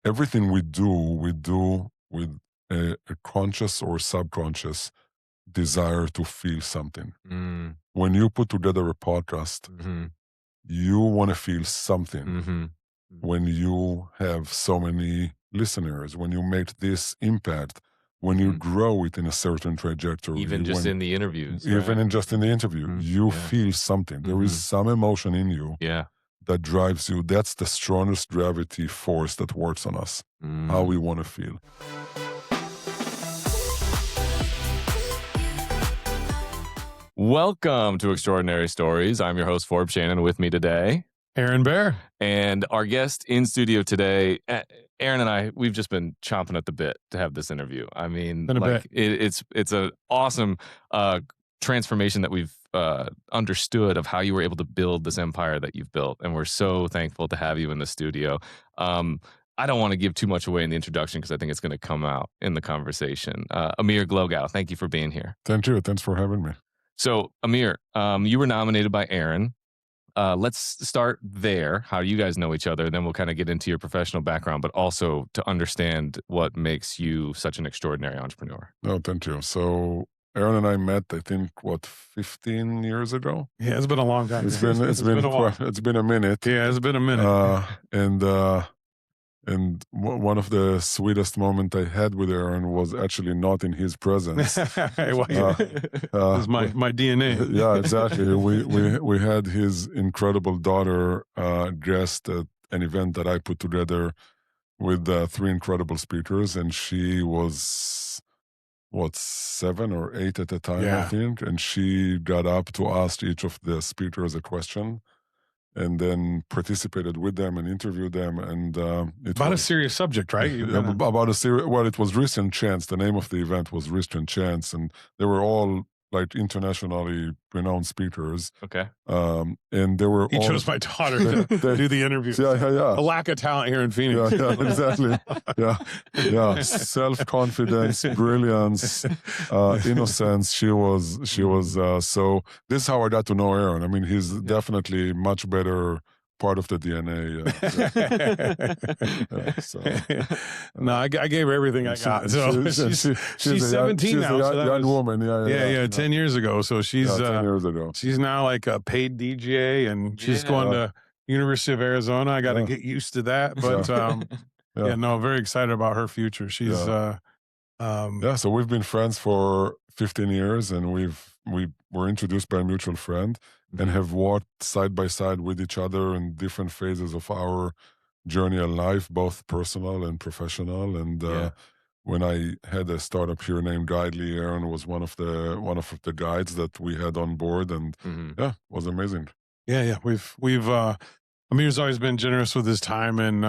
everything we do with a conscious or subconscious desire to feel something. Mm, When you put together a podcast, mm-hmm, you want to feel something. mm-hmm, When you have so many listeners, when you make this impact, when you mm-hmm. grow it in a certain trajectory, Even just in the interviews, even right? in just in the interview, Mhm. you Yeah. feel something. There is Mhm. some emotion in you Yeah. that drives you. That's the strongest gravity force that works on us, how we Mm. want to feel. Welcome to Extraordinary Stories. I'm your host, Forbes, Shannon, with me today. Aaron Bear. And our guest in studio today, Aaron and I, we've just been chomping at the bit to have this interview. I mean, Been a like it's an awesome transformation that we've understood of how you were able to build this empire that you've built. And we're so thankful to have you in the studio. I don't want to give too much away in the introduction because I think it's going to come out in the conversation. Amir Glogau, thank you for being here. Thank you. Thanks for having me. So, Amir, you were nominated by Aaron. Let's start there. How you guys know each other. Then we'll kind of get into your professional background, but also to understand what makes you such an extraordinary entrepreneur. No, thank you. So Aaron and I met, I think, 15 years ago? Yeah, it's been a long time. It's been a while. it's been a minute. Yeah, it's been a minute. And one of the sweetest moments I had with Aaron was actually not in his presence. It's my DNA. Yeah, exactly. We had his incredible daughter guest at an event that I put together with 3 incredible speakers, and she was 7 or 8 at the time, I Yeah. think, and she got up to ask each of the speakers a question, and then participated with them and interviewed them, and About a serious subject, right? about a serious. Well, it was Risk and Chance. The name of the event was Risk and Chance, and they were all like internationally renowned speakers. Okay. And they were He all chose my daughter to do the interview. Yeah. A lack of talent here in Phoenix. Yeah, exactly. Yeah. Self-confidence, brilliance, innocence. She was. So this is how I got to know Aaron. I mean, he's definitely much better part of the DNA. No, I gave her everything I got. So she's 17 now. A young woman. Yeah. 10 years ago. So she's 10 years ago. She's now like a paid DJ, and she's going to University of Arizona. I got to get used to that, but very excited about her future. She's so we've been friends for 15 years, and we were introduced by a mutual friend, and have walked side by side with each other in different phases of our journey in life, both personal and professional. And when I had a startup here named Guidely, Aaron was one of the guides that we had on board, and it was amazing. Yeah. We've Amir's always been generous with his time, and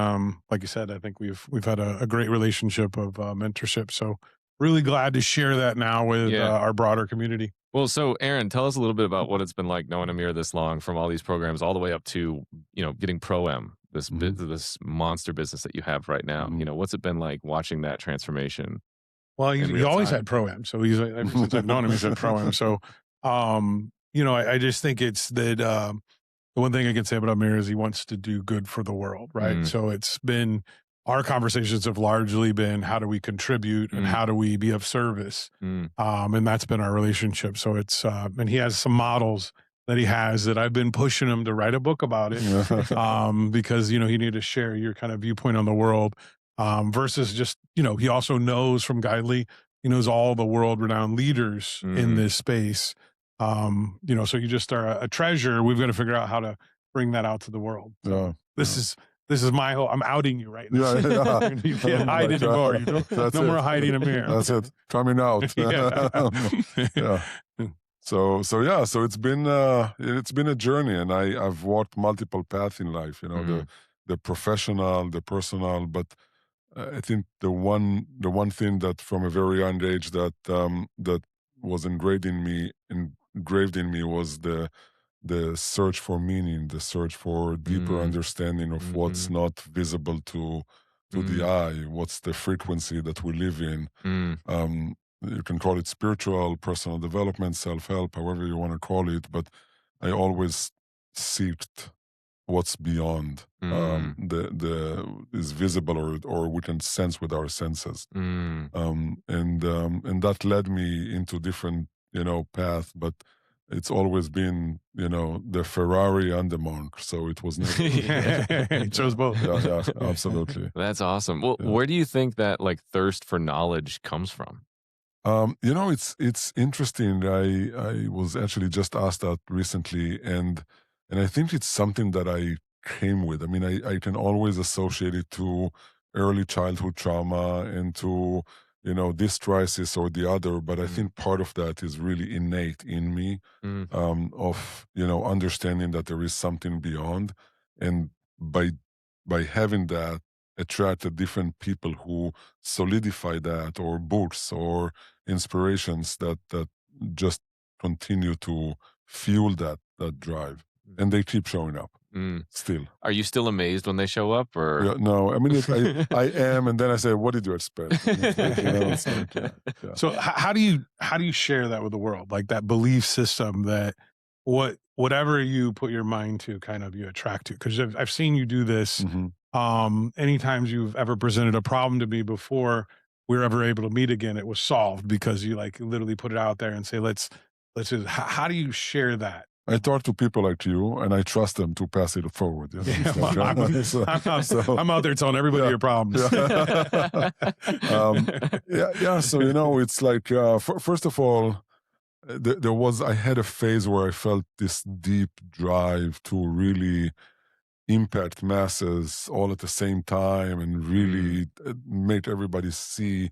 like you said, I think we've had a great relationship of mentorship. So really glad to share that now with our broader community. Well, so Aaron, tell us a little bit about what it's been like knowing Amir this long, from all these programs all the way up to, getting Pro-M, this monster business that you have right now. What's it been like watching that transformation? Well, he always had Pro-M. So he's ever since I've known him, he's had Pro-M. So, I just think it's that the one thing I can say about Amir is he wants to do good for the world, right? So it's been, our conversations have largely been, how do we contribute and how do we be of service? And that's been our relationship. So it's, and he has some models that he has that I've been pushing him to write a book about it, because, he needed to share your kind of viewpoint on the world, versus just, he also knows from Guidely, he knows all the world renowned leaders in this space. So you just are a treasure. We've got to figure out how to bring that out to the world. So this is my whole, I'm outing you right now. You can't hide anymore. No more hiding, Amir. That's it. Coming out. So it's been a journey, and I've walked multiple paths in life, the professional, the personal, but I think the one thing that from a very young age that was engraved in me was the search for meaning, the search for deeper understanding of what's not visible to the eye, what's the frequency that we live in. You can call it spiritual, personal development, self-help, however you want to call it, but I always seeked what's beyond the is visible or we can sense with our senses. And that led me into different, path, but it's always been, the Ferrari and the monk. So it was never. It chose both. Yeah, absolutely. That's awesome. Well, Yeah. where do you think that like thirst for knowledge comes from? It's interesting. I was actually just asked that recently, and I think it's something that I came with. I mean, I can always associate it to early childhood trauma and to, this crisis or the other, but I think part of that is really innate in me, of, understanding that there is something beyond. And by having that, attracted different people who solidify that, or books or inspirations that just continue to fuel that drive, and they keep showing up still. Are you still amazed when they show up, or? Yeah, no, I mean, I am, and then I say, what did you expect? And it's like, it's like, yeah. So how do you share that with the world, like that belief system that whatever you put your mind to, kind of you attract to? Because I've seen you do this. Anytime you've ever presented a problem to me before we were ever able to meet again, it was solved because you like literally put it out there and say, let's just, how do you share that? I talk to people like you, and I trust them to pass it forward. I'm out there telling everybody your problems. So it's like, first of all, I had a phase where I felt this deep drive to really impact masses all at the same time, and really make everybody see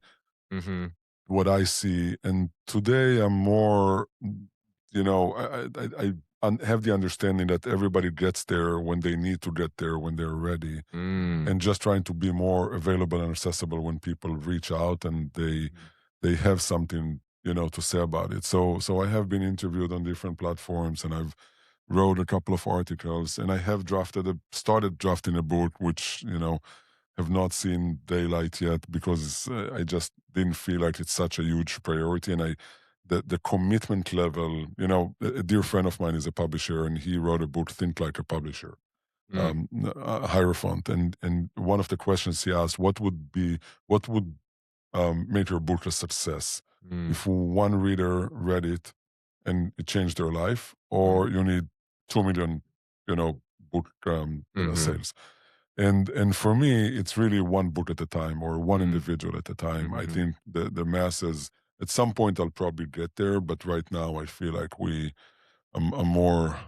what I see. And today I'm more, I have the understanding that everybody gets there when they need to get there, when they're ready, and just trying to be more available and accessible when people reach out and they have something, to say about it. So I have been interviewed on different platforms, and I've wrote a couple of articles, and I have started drafting a book, which, have not seen daylight yet, because I just didn't feel like it's such a huge priority. And the commitment level, a dear friend of mine is a publisher, and he wrote a book, Think Like a Publisher, Hierophant. And one of the questions he asked, what would make your book a success? If one reader read it and it changed their life, or you need 2 million, book sales. And for me, it's really one book at a time, or one individual at a time. I think the masses, at some point I'll probably get there, but right now I feel like a more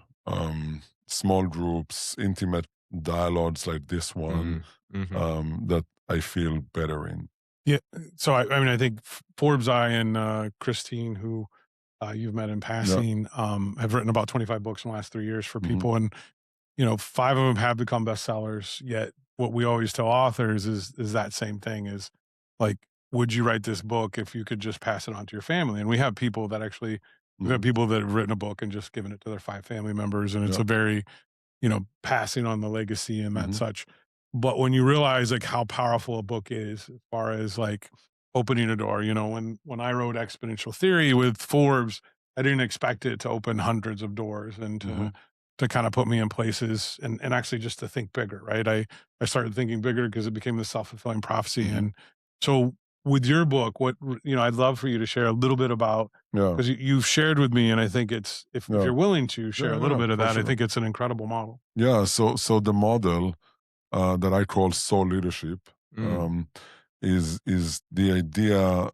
small groups, intimate dialogues like this one, that I feel better in. Yeah. So I mean, I think Forbes, and Christine, who you've met in passing, have written about 25 books in the last 3 years for people. And, 5 of them have become bestsellers. Yet what we always tell authors is that same thing, is like, would you write this book if you could just pass it on to your family? And we have people that actually, we've had people that have written a book and just given it to their 5 family members. And it's a very, passing on the legacy and that such. But when you realize like how powerful a book is, as far as like opening a door, when I wrote Exponential Theory with Forbes, I didn't expect it to open hundreds of doors and to kind of put me in places, and actually just to think bigger, right? I started thinking bigger because it became the self-fulfilling prophecy. And so with your book, I'd love for you to share a little bit about, because you've shared with me, and I think it's, if you're willing to share a little bit of that, sure. I think it's an incredible model. Yeah. So the model that I call soul leadership is the idea.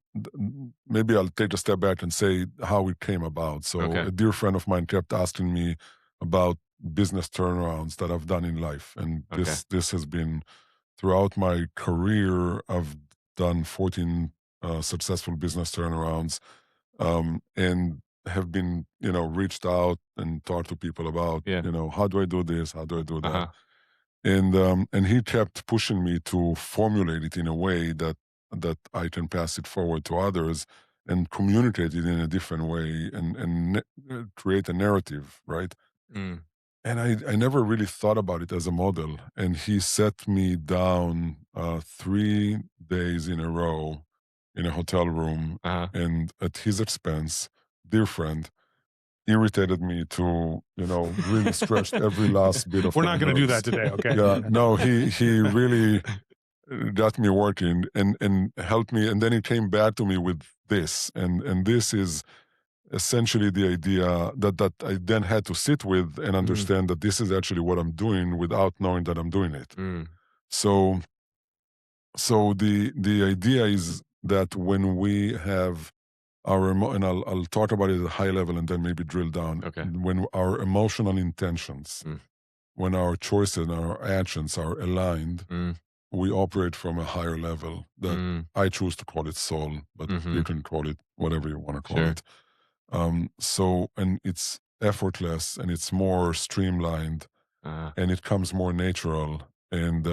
Maybe I'll take a step back and say how it came about. So a dear friend of mine kept asking me about business turnarounds that I've done in life, and this has been throughout my career. I've done 14 successful business turnarounds, and have been, reached out and talked to people about, how do I do this? How do I do that? And he kept pushing me to formulate it in a way that I can pass it forward to others and communicate it in a different way, and create a narrative, right? And I never really thought about it as a model. And he sat me down 3 days in a row in a hotel room, and at his expense, dear friend, irritated me to, really stretch every last bit of We're my not going to do nerves. that today, okay? Yeah, no, he really got me working and helped me, and then he came back to me with this, and this is essentially the idea that I then had to sit with and understand that this is actually what I'm doing without knowing that I'm doing it. So the idea is that when we have and I'll talk about it at a high level and then maybe drill down. Okay. When our emotional intentions, when our choices and our actions are aligned, we operate from a higher level that I choose to call it soul, but you can call it whatever you want to call it. And it's effortless and it's more streamlined and it comes more natural. And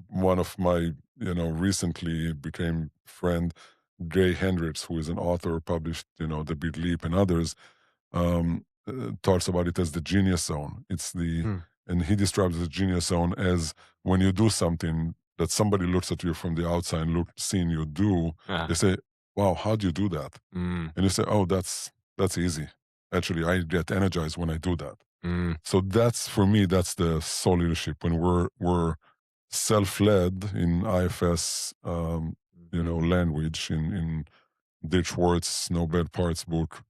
one of my recently became friend Jay Hendricks, who is an author, published The Big Leap and others, talks about it as the genius zone. It's and he describes the genius zone as when you do something that somebody looks at you from the outside, seeing you do, they say, "Wow, how do you do that?" And you say, "Oh, that's easy. Actually, I get energized when I do that." So that's, for me, that's the soul leadership, when we're self-led in IFS, language, in Ditch Schwartz No Bad Parts book.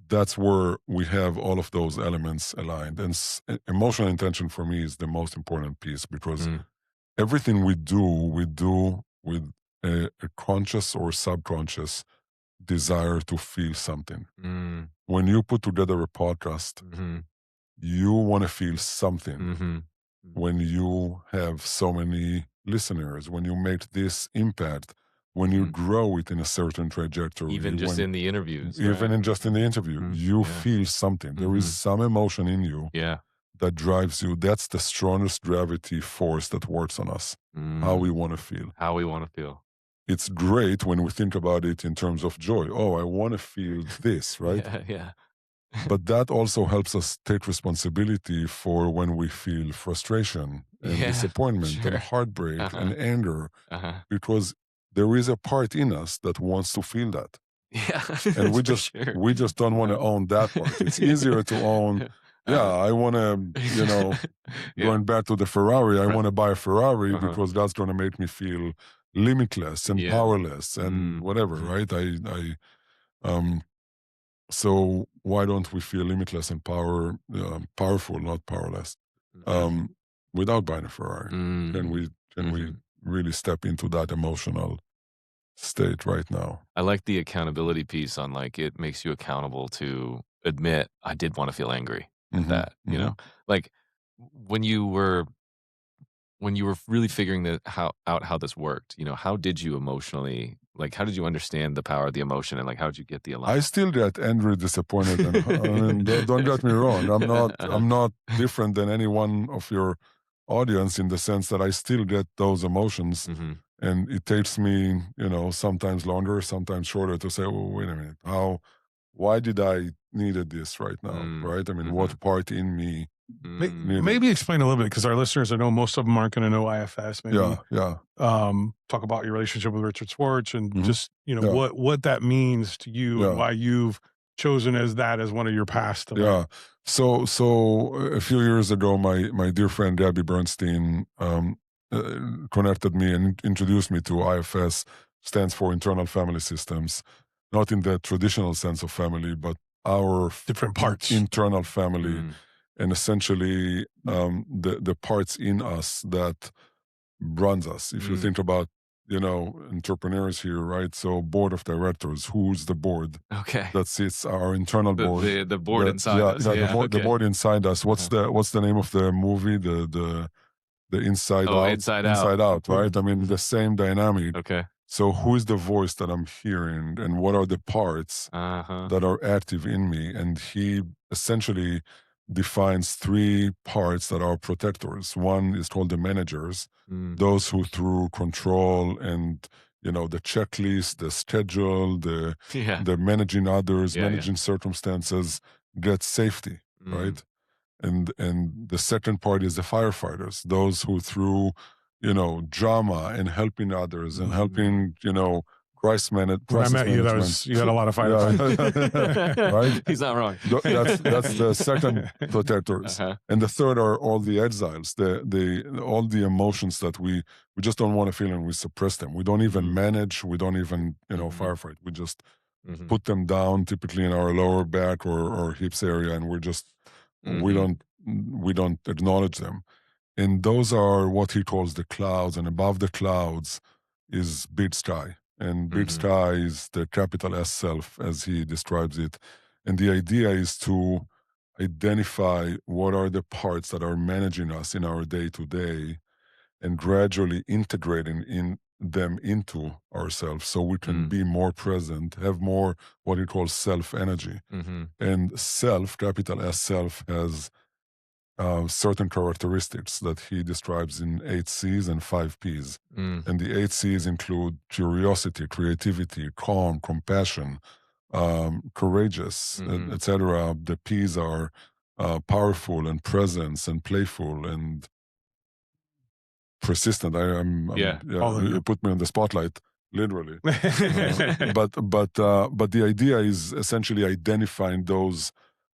That's where we have all of those elements aligned. And emotional intention for me is the most important piece, because everything we do with a conscious or subconscious desire to feel something. When you put together a podcast, you want to feel something. When you have so many listeners, when you make this impact, when you grow it in a certain trajectory, even just in the interviews, even right? just in the interview, you feel something. There is some emotion in you that drives you. That's the strongest gravity force that works on us. How we want to feel. How we want to feel. It's great when we think about it in terms of joy. Oh, I want to feel this, right? Yeah. But that also helps us take responsibility for when we feel frustration and disappointment and heartbreak and anger, because there is a part in us that wants to feel that. Yeah. And we just don't want to own that part. It's easier to own, I want to, going back to the Ferrari, I want to buy a Ferrari because that's going to make me feel limitless and powerless and whatever, right? So why don't we feel limitless and powerful, not powerless, without buying a Ferrari? Can we really step into that emotional state right now? I like the accountability piece on, like, it makes you accountable to admit, I did want to feel angry at that, you know? Like, when you were really figuring out how this worked, how did you emotionally, like, how did you understand the power of the emotion, and, like, how did you get the I alignment? still get angry, disappointed, and I mean, don't get me wrong. I'm not different than any one of your audience, in the sense that I still get those emotions, and it takes me, sometimes longer, sometimes shorter, to say, "Well, wait a minute, why did I needed this right now?" Right? I mean, what part in me? Maybe explain a little bit, because our listeners, I know most of them aren't going to know IFS. Maybe talk about your relationship with Richard Schwartz, and just what that means to you, and why you've chosen as one of your paths to learn. So a few years ago, my dear friend Gabby Bernstein connected me and introduced me to IFS. Stands for Internal Family Systems, not in the traditional sense of family, but our different parts, internal family. And essentially, the parts in us that runs us. If you think about, entrepreneurs here, right? So board of directors, who's the board? Okay. That sits our internal board. The board inside us. The board inside us. What's the name of the movie? The Inside Out. Inside Out, right? I mean, the same dynamic. Okay. So who is the voice that I'm hearing, and what are the parts that are active in me? And he essentially defines three parts that are protectors. One is called the managers, those who, through control and the checklist, the schedule, the managing others, managing circumstances, get safety, right? And the second part is the firefighters, those who, through drama and helping others and helping Price management. When I met you, you had a lot of firefights. Right? He's not wrong. That's the second protectors. And the third are all the exiles, all the emotions that we just don't want to feel, and we suppress them. We don't even manage. We don't even firefight. We just put them down, typically in our lower back or hips area, and we don't acknowledge them. And those are what he calls the clouds, and above the clouds is big sky. And big sky is the capital S self, as he describes it. And the idea is to identify what are the parts that are managing us in our day-to-day and gradually integrating them into ourselves so we can be more present, have more what he calls self-energy. And self, capital S self, has certain characteristics that he describes in 8 C's and 5 P's. And the 8 C's include curiosity, creativity, calm, compassion, courageous, etc. The P's are powerful and presence and playful and persistent. You put me on the spotlight, literally. But the idea is essentially identifying those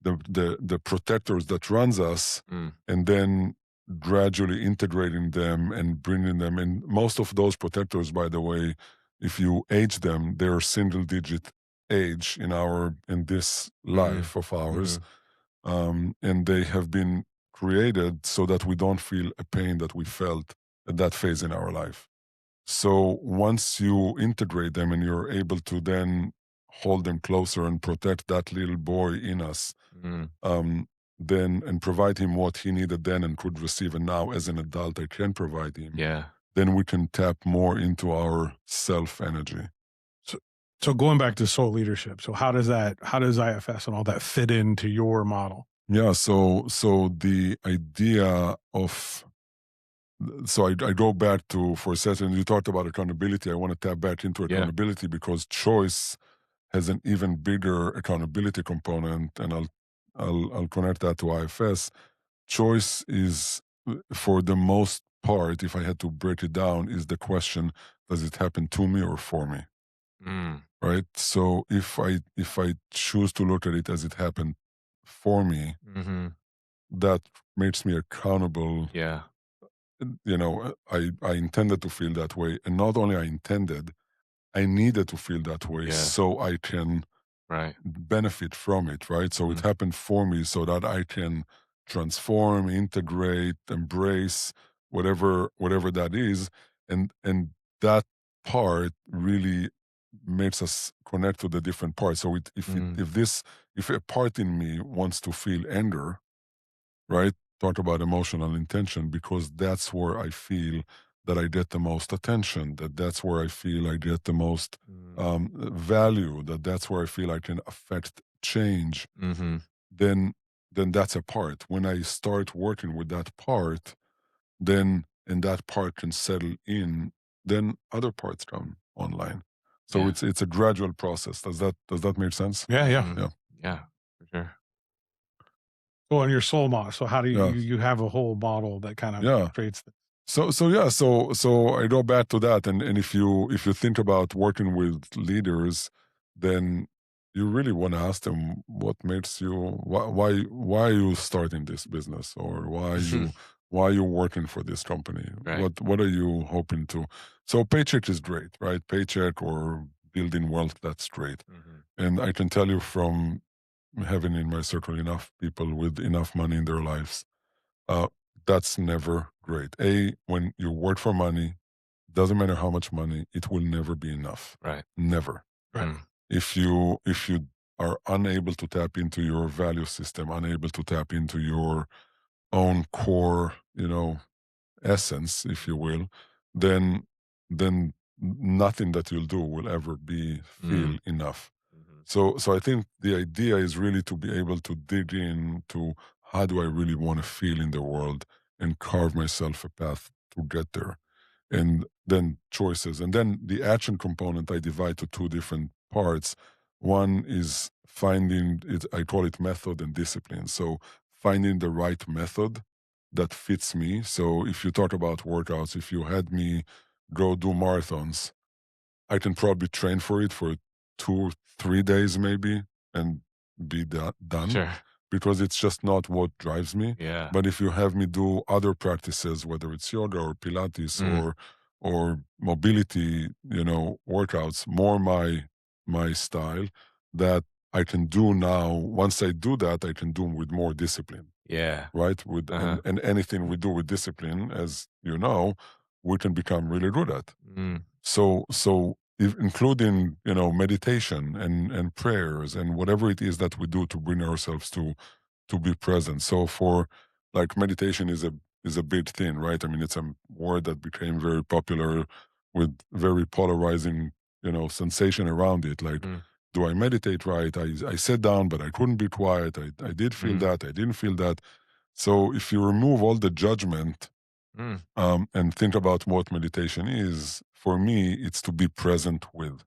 the protectors that runs us, and then gradually integrating them and bringing them in. Most of those protectors, by the way, if you age them, they're single-digit age in this life of ours, and they have been created so that we don't feel a pain that we felt at that phase in our life. So once you integrate them and you're able to then hold them closer and protect that little boy in us, then and provide him what he needed then and could receive, and now as an adult I can provide him. Then we can tap more into our self energy. So going back to soul leadership, so how does IFS and all that fit into your model? Yeah, so the idea of I go back to, for a second, you talked about accountability. I want to tap back into accountability because choice has an even bigger accountability component, and I'll connect that to IFS. Choice is, for the most part, if I had to break it down, is the question: does it happen to me or for me? Right. So if I choose to look at it as it happened for me, that makes me accountable. I intended to feel that way, and not only I intended, I needed to feel that way so I can benefit from it, right? So it happened for me so that I can transform, integrate, embrace whatever that is, and that part really makes us connect to the different parts. So if a part in me wants to feel anger, right? Talk about emotional intention, because that's where I feel that I get the most attention, that's where I feel I get the most value, that's where I feel I can affect change, then that's a part. When I start working with that part, and that part can settle in, then other parts come online. So it's a gradual process. Does that make sense? Yeah, for sure. Well, and your soul model. So how do you have a whole model that kind of creates this? So I go back to that, and if you think about working with leaders, then you really want to ask them what makes you, why are you starting this business, or why are you working for this company? What are you hoping to? So paycheck is great, right? Paycheck or building wealth, that's great. And I can tell you from having in my circle enough people with enough money in their lives, that's never great. When you work for money, doesn't matter how much money, it will never be enough. Never. If you are unable to tap into your value system, unable to tap into your own core, essence, if you will, then nothing that you'll do will ever feel enough. So I think the idea is really to be able to dig into how do I really want to feel in the world and carve myself a path to get there. And then choices. And then the action component I divide to 2 different parts. One is finding it, I call it method and discipline. So finding the right method that fits me. So if you talk about workouts, if you had me go do marathons, I can probably train for it for 2-3 days maybe and be done. Sure. Because it's just not what drives me. Yeah. But if you have me do other practices, whether it's yoga or Pilates or mobility, workouts, more my style, that I can do now. Once I do that, I can do with more discipline. Yeah. Right? With and anything we do with discipline, as you know, we can become really good at. So including meditation and prayers and whatever it is that we do to bring ourselves to be present. So for like meditation is a big thing, right? I mean, it's a word that became very popular with very polarizing, sensation around it. Like, do I meditate right? I sat down, but I couldn't be quiet. I did feel that. I didn't feel that. So if you remove all the judgment and think about what meditation is, for me, it's to be present with.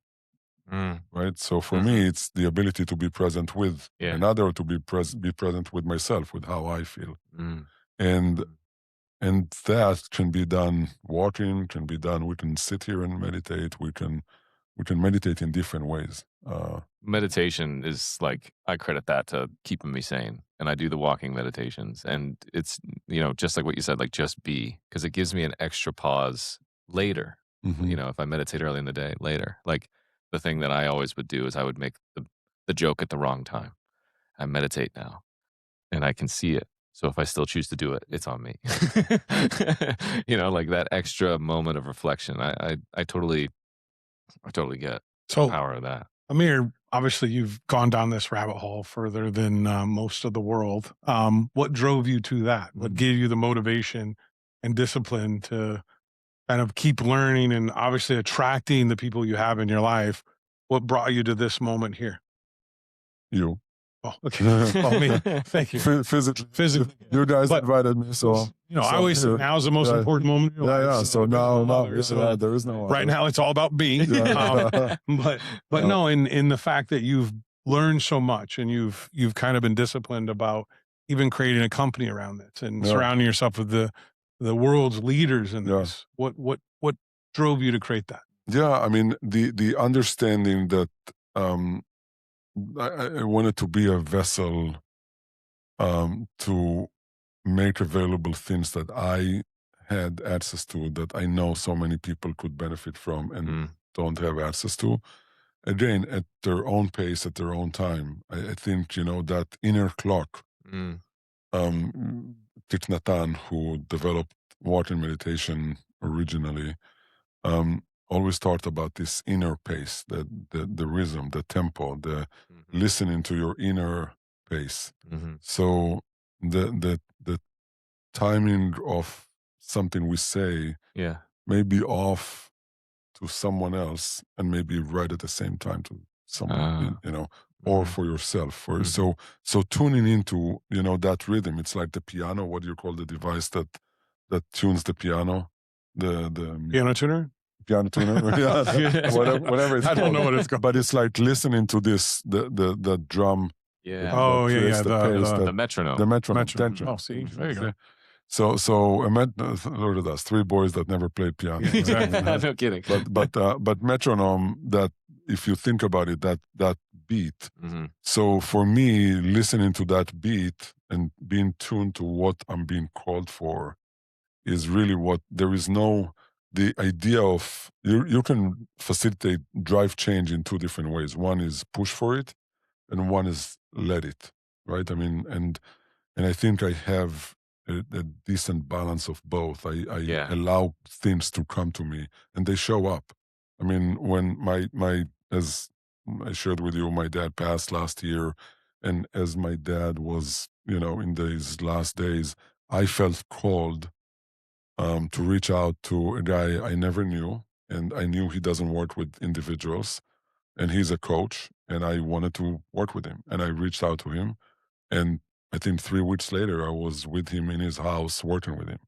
Right. So for me, it's the ability to be present with another, to be present with myself, with how I feel. And that can be done walking, can be done. We can sit here and meditate. We can meditate in different ways. Meditation is like, I credit that to keeping me sane. And I do the walking meditations. And it's, just like what you said, like just be, because it gives me an extra pause later. If I meditate early in the day, later. Like the thing that I always would do is I would make the joke at the wrong time. I meditate now and I can see it. So if I still choose to do it, it's on me. Like that extra moment of reflection. I totally get the power of that. Amir, obviously you've gone down this rabbit hole further than most of the world. What drove you to that? What gave you the motivation and discipline to kind of keep learning and obviously attracting the people you have in your life? What brought you to this moment here? You. Oh, okay. Oh, me. Thank you. Physically. You guys invited me, so I always say now's the most important moment in your life. So now there is no right now it's all about being. But no, in the fact that you've learned so much and you've kind of been disciplined about even creating a company around this and surrounding yourself with the world's leaders in this. What drove you to create that? Yeah, I mean the understanding that I wanted to be a vessel to make available things that I had access to, that I know so many people could benefit from and don't have access to. Again, at their own pace, at their own time. I think, that inner clock. Thich Nhat Hanh, who developed walking meditation originally, always talked about this inner pace, the rhythm, the tempo, the listening to your inner pace. So the timing of something we say may be off to someone else and maybe right at the same time to someone, or for yourself. So tuning into, that rhythm. It's like the piano. What do you call the device that tunes the piano? The piano tuner? Piano tuner, whatever it's called. I don't know what it's called. But it's like listening to this, the drum. The metronome. The metronome. Oh, see, there you go. So look at us, three boys that never played piano. No kidding. But metronome, that if you think about it, that beat. So for me, listening to that beat and being tuned to what I'm being called for is really what there is no. The idea of you can facilitate drive change in two different ways. One is push for it, and one is let it. Right? I mean, and I think I have a decent balance of both. I allow things to come to me, and they show up. I mean, when my as I shared with you, my dad passed last year, and as my dad was, in these last days, I felt called to reach out to a guy I never knew, and I knew he doesn't work with individuals, and he's a coach, and I wanted to work with him, and I reached out to him, and I think 3 weeks later I was with him in his house working with him,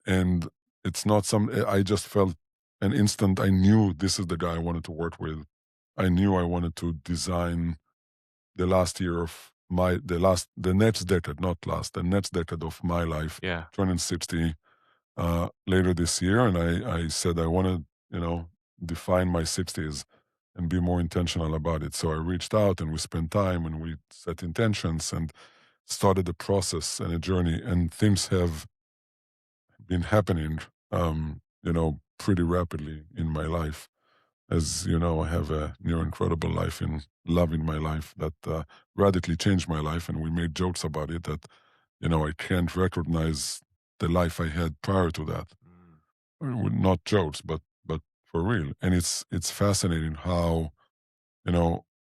and it's not I just felt an instant. I knew this is the guy I wanted to work with. I knew I wanted to design the last year of the next decade, the next decade of my life, turning 60 later this year. And I said I wanted, define my 60s and be more intentional about it. So I reached out and we spent time and we set intentions and started a process and a journey, and things have been happening, pretty rapidly in my life. As you know, I have a new incredible life in loving my life that radically changed my life. And we made jokes about it that, I can't recognize the life I had prior to that. Not jokes, but for real. And it's fascinating how,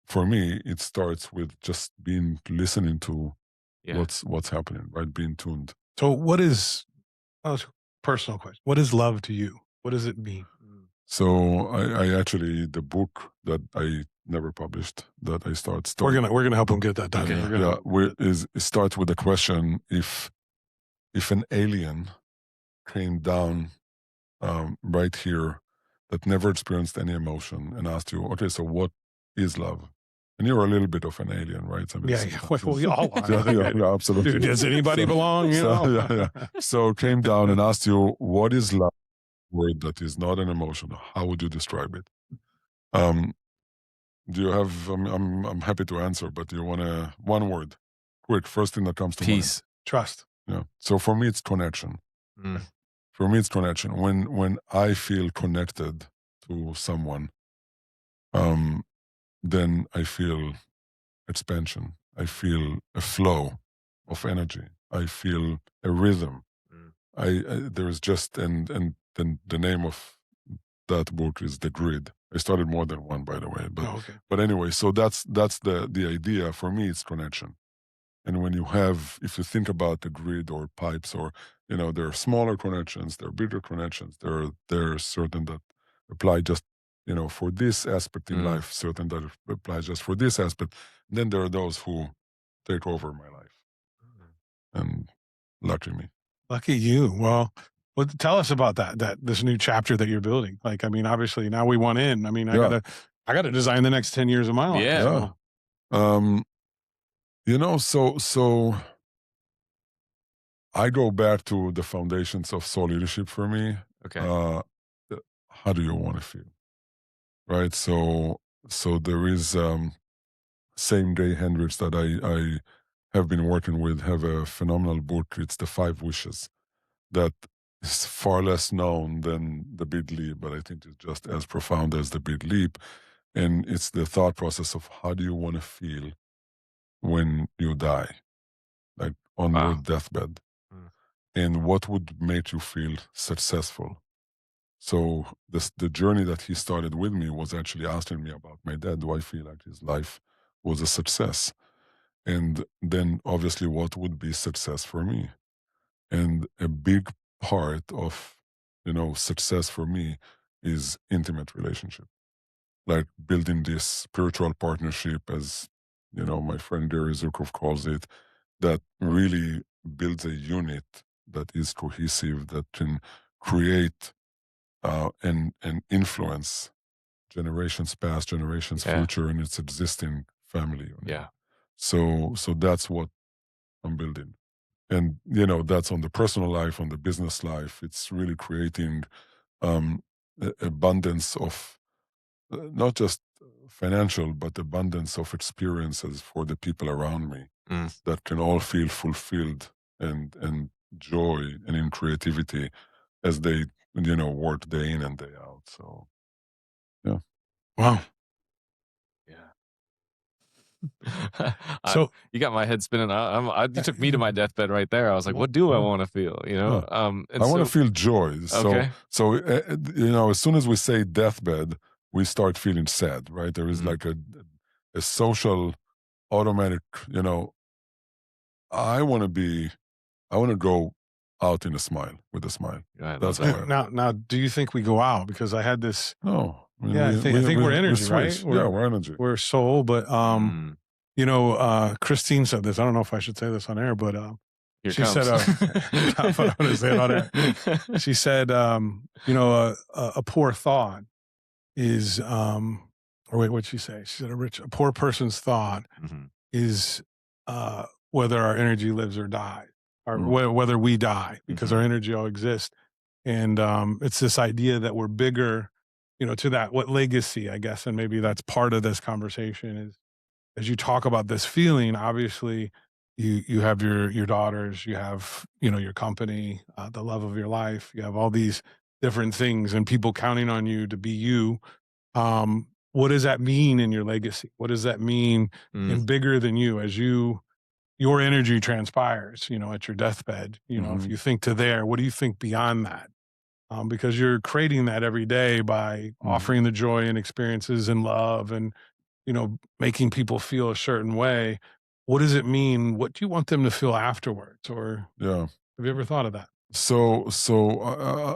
for me, it starts with just listening to what's happening, right? Being tuned. So personal question. What is love to you? What does it mean? So I actually, the book that I never published, that I start. We're gonna help him get that done. Okay. It starts with the question: if an alien came down right here that never experienced any emotion and asked you, okay, so what is love? And you're a little bit of an alien, right? I mean, Well, we all are. Yeah, absolutely. Dude, does anybody belong? Yeah. So came down and asked you, what is love? Word that is not an emotion. How would you describe it? Do you have? I'm happy to answer, but do you want one word? Quick, first thing that comes to mind. Peace, trust. Yeah. So for me, it's connection. For me, it's connection. When I feel connected to someone, then I feel expansion. I feel a flow of energy. I feel a rhythm. There's just and then the name of that book is The Grid. I started more than one, by the way. But anyway, so that's the idea. For me, it's connection. And when if you think about the grid or pipes, or there are smaller connections, there are bigger connections. There are certain that apply just for this aspect in life, certain that apply just for this aspect. And then there are those who take over my life, and lucky me. Lucky you. Well, tell us about this new chapter that you're building. Like, I mean, obviously now we want in. I mean, I gotta design the next 10 years of my life. Yeah. So I go back to the foundations of soul leadership for me. Okay. How do you want to feel? Right. So there is Same Day Hendricks that I have been working with, have a phenomenal book. It's The 5 Wishes, that is far less known than The Big Leap, but I think it's just as profound as The Big Leap. And it's the thought process of how do you want to feel when you die, like on your deathbed, and what would make you feel successful. So the journey that he started with me was actually asking me about my dad. Do I feel like his life was a success? And then obviously what would be success for me? And a big part of, success for me is intimate relationship, like building this spiritual partnership, as, my friend Gary Zukov calls it, that really builds a unit that is cohesive, that can create and influence generations past, generations future, and its existing family unit. Yeah. So that's what I'm building. And, that's on the personal life, on the business life. It's really creating abundance of not just financial, but abundance of experiences for the people around me that can all feel fulfilled and joy and in creativity as they, work day in and day out. So, yeah. Wow. So you got my head spinning. You took me to my deathbed right there. I was like, what do I want to feel? I want to feel joy. Okay. So as soon as we say deathbed, we start feeling sad, right? There is like a social automatic, I want to go out in a smile, with a smile. Yeah, that's now, do you think we go out? Because I had this. No. I think we're energy, right? We're energy. We're soul, but Christine said this. I don't know if I should say this on air, but she said, I'm going to say it on air. She said, a poor thought is, or wait, what'd she say? She said, a poor person's thought is whether our energy lives or dies, or whether we die, because our energy all exists. And it's this idea that we're bigger to that, what legacy, I guess, and maybe that's part of this conversation is as you talk about this feeling, obviously you have your daughters, you have, your company, the love of your life, you have all these different things and people counting on you to be you. What does that mean in your legacy? What does that mean Mm, in bigger than you as your energy transpires, at your deathbed? If Hmm. you think to there, what do you think beyond that? Because you're creating that every day by Hmm. offering the joy and experiences and love and making people feel a certain way. What does it mean? What do you want them to feel afterwards? Or Yeah. have you ever thought of that?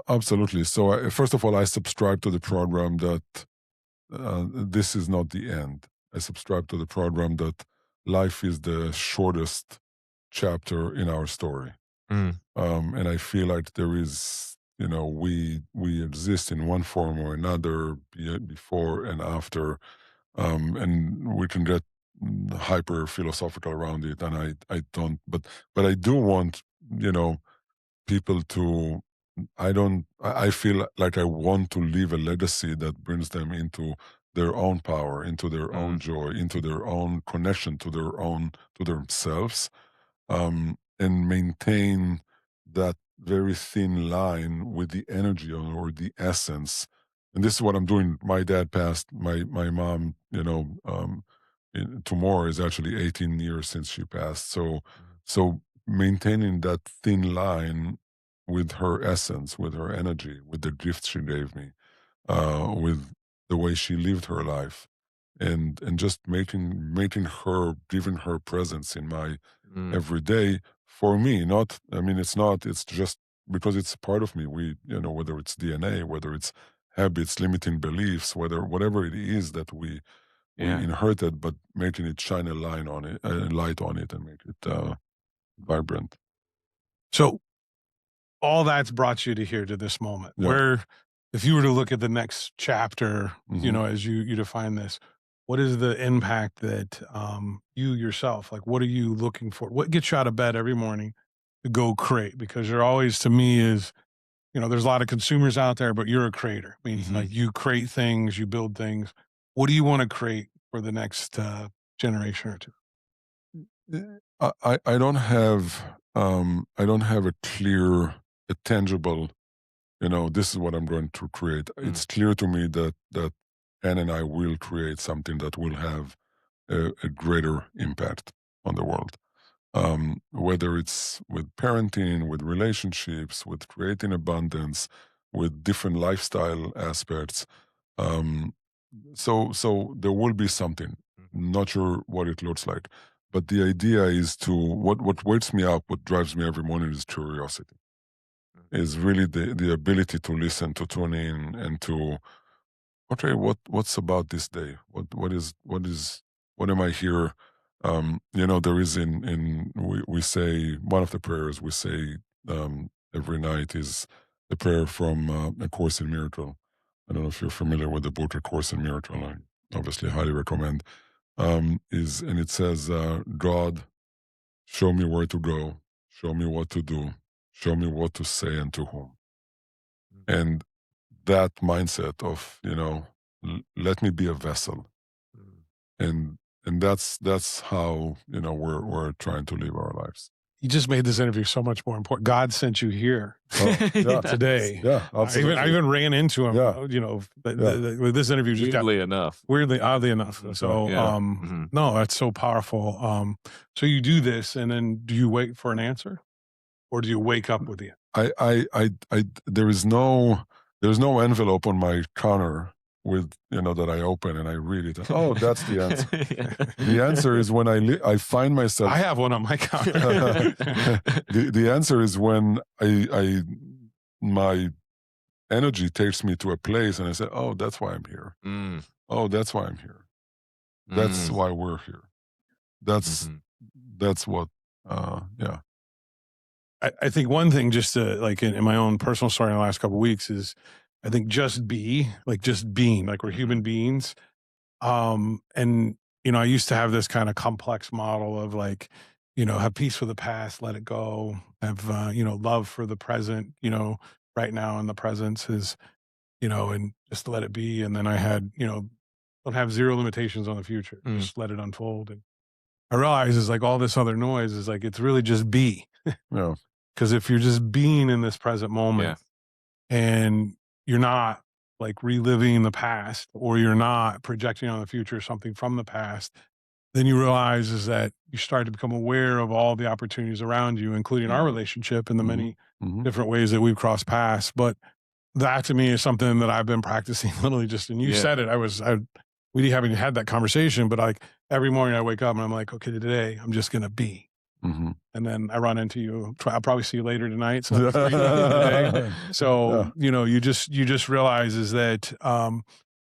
Absolutely. So, first of all, I subscribe to the program that this is not the end. I subscribe to the program that life is the shortest chapter in our story. mm, And I feel like there is, we exist in one form or another, before and after, and we can get hyper philosophical around it. And I don't, but I do want, you know, people to. I feel like I want to leave a legacy that brings them into their own power, into their own mm, joy, into their own connection to themselves, and maintain that very thin line with the energy or the essence. And this is what I'm doing. My dad passed. My mom, tomorrow is actually 18 years since she passed. So maintaining that thin line with her essence, with her energy, with the gifts she gave me, with the way she lived her life, and just making her, giving her presence in my mm. every day for me. Not, I mean, it's not. It's just because it's part of me. Whether it's DNA, whether it's habits, limiting beliefs, whatever it is that we Yeah. inherited, but making it shine a light on it, and make it vibrant. So all that's brought you to here to this moment Yeah. where if you were to look at the next chapter, Hmm. as you define this, what is the impact that you yourself, like, what are you looking for? What gets you out of bed every morning to go create? Because you're always, to me, is, there's a lot of consumers out there, but you're a creator, meaning Hmm. like you create things, you build things. What do you want to create for the next generation or two? I don't have a clear, a tangible. This is what I'm going to create. Mm, It's clear to me that Anne and I will create something that will have a greater impact on the world. Whether it's with parenting, with relationships, with creating abundance, with different lifestyle aspects. Um, so there will be something. mhm, Not sure what it looks like, but the idea is to what wakes me up, what drives me every morning is curiosity. mm, Is really the ability to listen, to tune in, and to, okay, what's about this day? What am I here? There is in we say one of the prayers we say every night is the prayer from A Course in Miracle. I don't know if you're familiar with the book A Course in Miracle. I obviously highly recommend. Is and it says, God, show me where to go, show me what to do, show me what to say and to whom. mm, And that mindset of, let me be a vessel, mm. and that's how, we're trying to live our lives. You just made this interview so much more important. God sent you here Oh yeah. Yes. today. Yeah, I absolutely. even ran into him, Yeah. Yeah. with this interview just got Weirdly enough. weirdly, oddly enough. Mhm. Yeah. So, Yeah. Mhm. no, that's so powerful. So you do this and then do you wait for an answer or do you wake up with the answer? There's no envelope on my counter with, that I open and I read it. Oh, that's the answer. The answer is when I find myself. I have one on my counter. The answer is when my energy takes me to a place and I say, oh, that's why I'm here. Mm, Oh, that's why I'm here. That's mm, why we're here. That's mhm, that's what. Yeah. I think one thing just to like in my own personal story in the last couple of weeks is I think just being, like we're human beings. And I used to have this kind of complex model of like, have peace with the past, let it go, have love for the present, right now in the presence is and just let it be. And then I had, don't have zero limitations on the future. Just let it unfold. And I realize is like all this other noise is like, it's really just be. Yeah. Because if you're just being in this present moment and you're not like reliving the past, or you're not projecting on the future something from the past, then you realize is that you start to become aware of all the opportunities around you, including our relationship and the many different ways that we've crossed paths. But that to me is something that I've been practicing literally just, and you said it, we haven't had that conversation, but like every morning I wake up and I'm like, okay, today I'm just going to be. And then I run into you. I'll probably see you later tonight. So, you just realize is that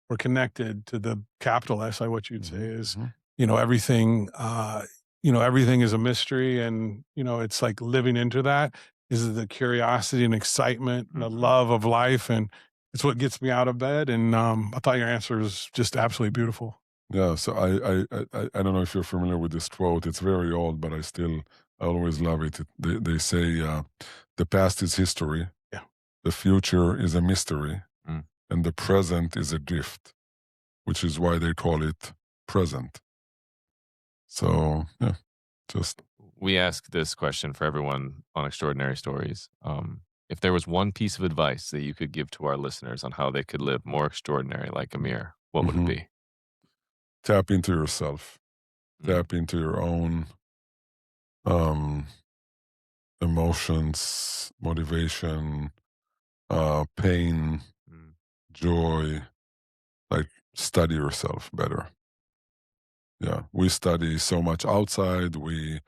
we're connected to the capital S. What you'd say is, everything. Everything is a mystery, and it's like living into that is the curiosity and excitement, and the love of life, and it's what gets me out of bed. And I thought your answer was just absolutely beautiful. Yeah, so I don't know if you're familiar with this quote. It's very old, but I always love it. They say the past is history, the future is a mystery, and the present is a gift, which is why they call it present. So we ask this question for everyone on Extraordinary Stories. If there was one piece of advice that you could give to our listeners on how they could live more extraordinary like Amir, what would it be? Tap into yourself. Tap into your own emotions, motivation, pain, joy. Like, study yourself better. Yeah, we study so much outside. We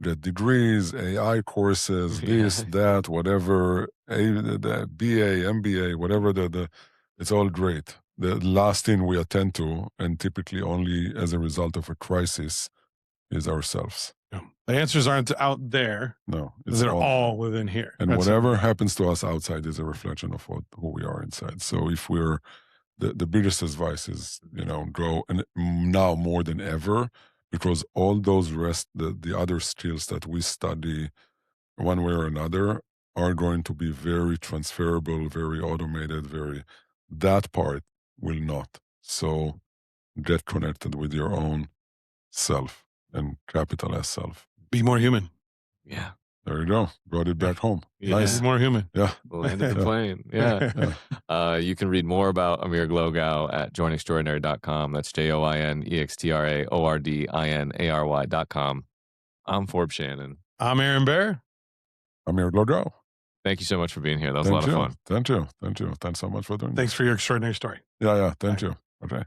get degrees, AI courses, this, that, whatever, the BA, MBA, whatever it's all great. The last thing we attend to, and typically only as a result of a crisis, is ourselves. Yeah. The answers aren't out there. No, they're all within here. And whatever happens to us outside is a reflection of who we are inside. So if we're the biggest advice is, go, and now more than ever, because all those the other skills that we study one way or another are going to be very transferable, very automated, that part will not. So get connected with your own self, and capital S self. Be more human. Yeah. There you go. Brought it back home. Nice. Be more human. Yeah. Landed the plane. Yeah. You can read more about Amir Glogau at joinextraordinary.com. That's joinextraordinary.com. I'm Forbes Shannon. I'm Aaron Bear. Amir Glogau. Thank you so much for being here. That was a lot of fun. Thank you. Thanks so much for doing this. Thanks for your extraordinary story. Yeah. Thank you. Okay.